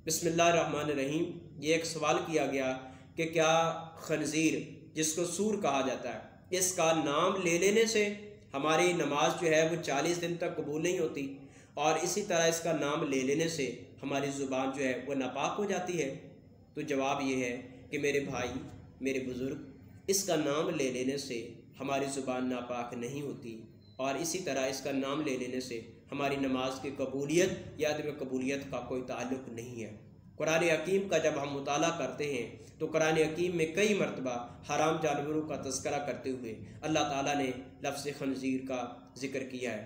बिस्मिल्लाहिर्रहमानिर्रहीम। ये एक सवाल किया गया कि क्या खंजीर, जिसको सूर कहा जाता है, इसका नाम ले लेने से हमारी नमाज जो है वो 40 दिन तक कबूल नहीं होती, और इसी तरह इसका नाम ले लेने से हमारी ज़ुबान जो है वो नापाक हो जाती है। तो जवाब ये है कि मेरे भाई, मेरे बुज़ुर्ग, इसका नाम ले लेने से हमारी ज़ुबान नापाक नहीं होती, और इसी तरह इसका नाम ले लेने से हमारी नमाज की कबूलियत या अदम कबूलियत का कोई ताल्लुक़ नहीं है। कुरान हकीम का जब हम मुताला करते हैं तो कुरान हकीम में कई मरतबा हराम जानवरों का तज़किरा करते हुए अल्लाह ताला ने लफ्ज़ खंजीर का ज़िक्र किया है।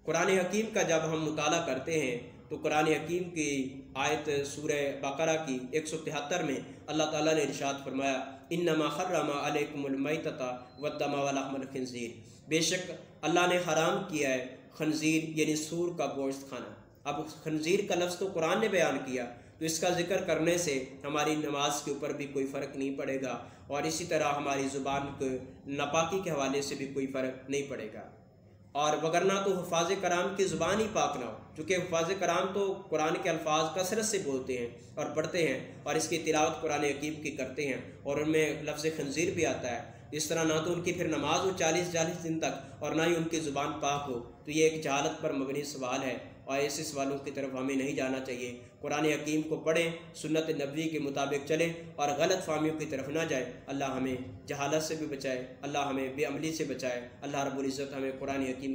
कुरान हकीम का जब हम मुताला करते हैं तो कुरान हकीम की आयत सूरह बकरा की 173 में अल्लाह ताला ने इरशाद फरमाया, इन्नमा हर्रमा अलैकुमुल मैतता वद्दमा वलहमुल खिंजीर, बेशक अल्लाह ने हराम किया है खंजीर यानी सूर का गोश्त खाना। अब खंजीर का लफ्ज़ तो कुरान ने बयान किया, तो इसका ज़िक्र करने से हमारी नमाज के ऊपर भी कोई फ़र्क नहीं पड़ेगा, और इसी तरह हमारी ज़ुबान के नापाकी के हवाले से भी कोई फ़र्क नहीं पड़ेगा। और वगरना तो हुफ़ाज़ कराम की ज़ुबान ही पाक ना हो, चूँकि हुफ़ाज़ कराम तो कुरान के अल्फाज कसरत से बोलते हैं और पढ़ते हैं, और इसकी तिलावत कुरान हकीम की करते हैं, और उनमें लफ्ज़ खंजीर भी आता है। इस तरह ना तो उनकी फिर नमाज हो 40 दिन तक, और ना ही उनकी ज़ुबान पाक हो। तो ये एक जहालत पर मबनी सवाल है, और ऐसे सवालों की तरफ हमें नहीं जाना चाहिए। कुरान हकीम को पढ़ें, सुन्नत नबवी के मुताबिक चलें, और गलत फ़हमियों की तरफ ना जाए। अल्लाह हमें जहालत से भी बचाए, अल्लाह हमें बेअमली से बचाए। अल्लाह रब्बुल इज़्ज़त हमें कुरान हकीम